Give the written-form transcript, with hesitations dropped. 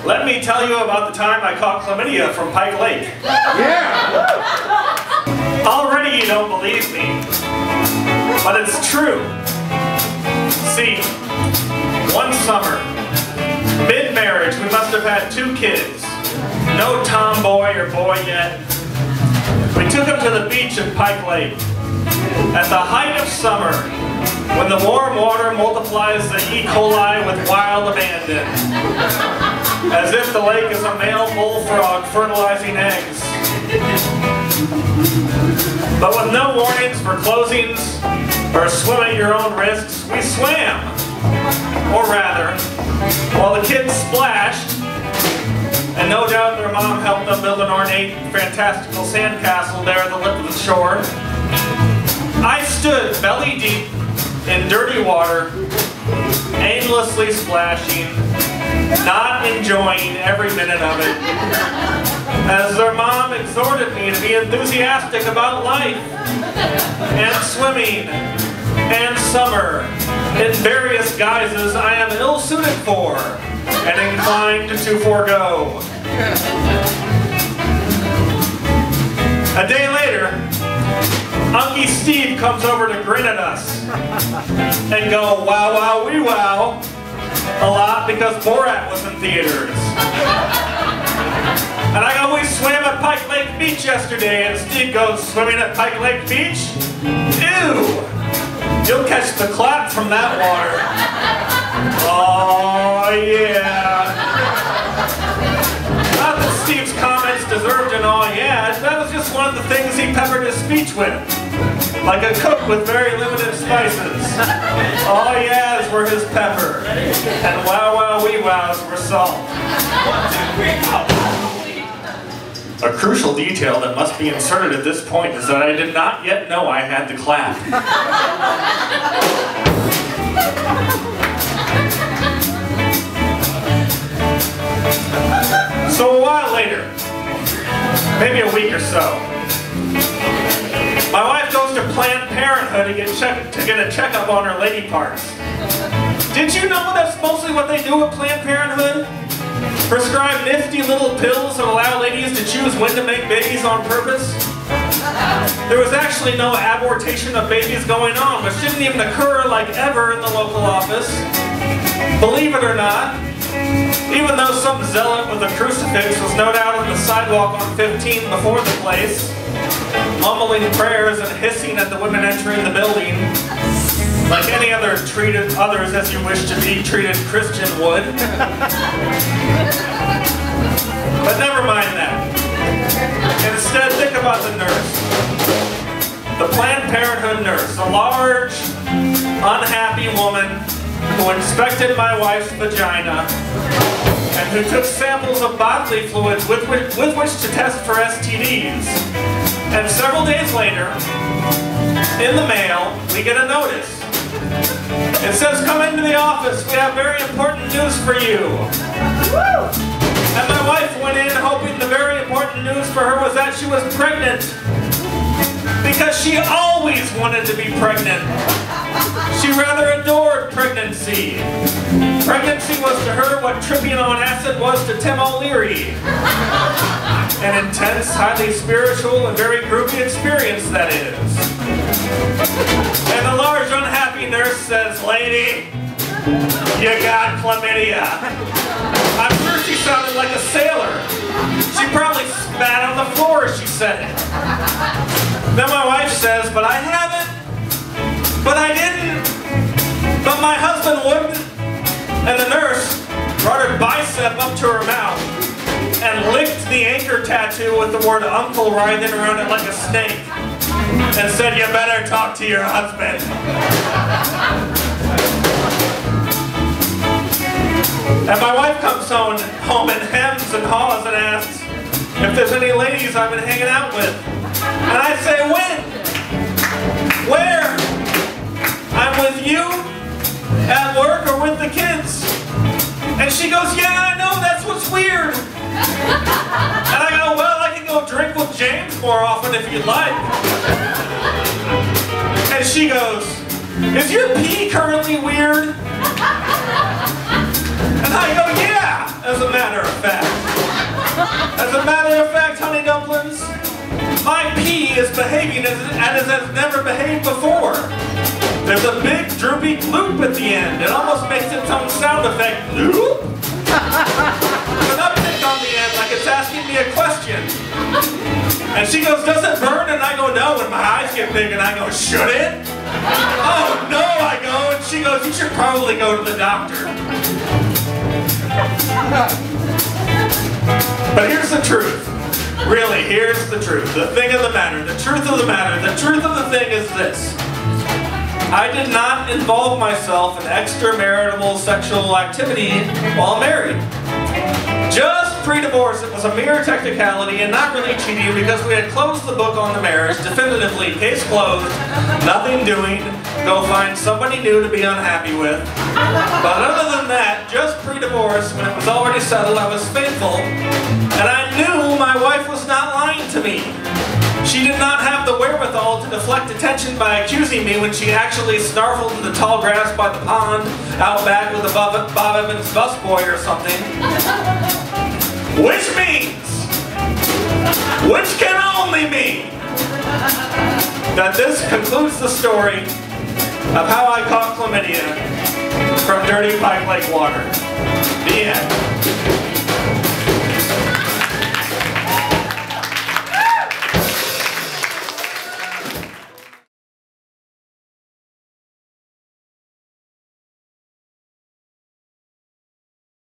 Let me tell you about the time I caught chlamydia from Pike Lake. Yeah! Already you don't believe me, but it's true. See, one summer, mid-marriage, we must have had 2 kids. No tomboy or boy yet. We took him to the beach at Pike Lake. At the height of summer, when the warm water multiplies the E. coli with wild abandon, as if the lake is a male bullfrog fertilizing eggs. But with no warnings for closings or swim at your own risks, we swam. Or rather, while the kids splashed, and no doubt their mom helped them build an ornate, fantastical sandcastle there at the lip of the shore, I stood belly deep in dirty water, aimlessly splashing, not enjoying every minute of it, as their mom exhorted me to be enthusiastic about life, and swimming, and summer, in various guises I am ill-suited for, and inclined to forego. A day later, Unky Steve comes over to grin at us and go wow wow wee wow a lot because Borat was in theaters. And I go, we swam at Pike Lake Beach yesterday, and Steve goes, swimming at Pike Lake Beach? Ew! You'll catch the clap from that water. Oh yeah. Not that Steve's comments deserved an oh yeah, that was just one of the things he peppered his speech with. Like a cook with very limited spices. Oh yeahs were his pepper. And wow wow wee wows were salt. 1, 2, 3, go! A crucial detail that must be inserted at this point is that I did not yet know I had the clap. So a while later, maybe a week or so, my wife goes to Planned Parenthood to get a checkup on her lady parts. Did you know that's mostly what they do at Planned Parenthood? Prescribe nifty little pills that allow ladies to choose when to make babies on purpose? There was actually no abortation of babies going on, which didn't even occur like ever in the local office. Believe it or not, even though some zealot with a crucifix was no doubt on the sidewalk on 15 before the place, mumbling prayers and hissing at the women entering the building, like any other treated others as you wish to be treated Christian would. But never mind that. Instead, think about the nurse. The Planned Parenthood nurse, a large, unhappy woman who inspected my wife's vagina and who took samples of bodily fluids with which to test for STDs. And several days later, in the mail, we get a notice. It says, come into the office, we have very important news for you. And my wife went in hoping the very important news for her was that she was pregnant. Because she always wanted to be pregnant. She rather adored pregnancy. Pregnancy was to her what tripping on acid was to Tim O'Leary. An intense, highly spiritual, and very groovy experience, that is. And the large, unhappy nurse says, lady, you got chlamydia. I'm sure she sounded like a sailor. She probably spat on the floor as she said it. Then my wife says, but I haven't. But I didn't. But my husband wouldn't. And the nurse brought her bicep up to her mouth and licked the anchor tattoo with the word uncle writhing around it like a snake. And said, you better talk to your husband. And my wife comes home and hems and haws and asks if there's any ladies I've been hanging out with. And I say, when? Where? I'm with you? At work or with the kids? And she goes, yeah, I know, that's what's weird. And I go, well, I can go drink with James more often if you'd like. And she goes, is your pee currently weird? And I go, yeah, as a matter of fact. As a matter of fact, honey dumplings, my pee is behaving as it has never behaved before. There's a big droopy loop at the end. It almost makes its own sound effect. Loop? With an uptick on the end, like it's asking me a question. And she goes, does it burn? And I go, no. And my eyes get big and I go, should it? Oh no, I go. And she goes, you should probably go to the doctor. But here's the truth. Really, here's the truth. The thing of the matter, the truth of the matter, the truth of the thing is this. I did not involve myself in extramarital sexual activity while married. Just pre-divorce, it was a mere technicality and not really cheating because we had closed the book on the marriage definitively. Case closed, nothing doing, go find somebody new to be unhappy with. But other than that, just pre-divorce, when it was already settled, I was faithful. And I knew my wife was not lying to me. She did not have the wherewithal to deflect attention by accusing me when she actually snarfled in the tall grass by the pond out back with a Bob Evans busboy or something. Which means, which can only mean, that this concludes the story of how I caught chlamydia from dirty Pike Lake water. The end.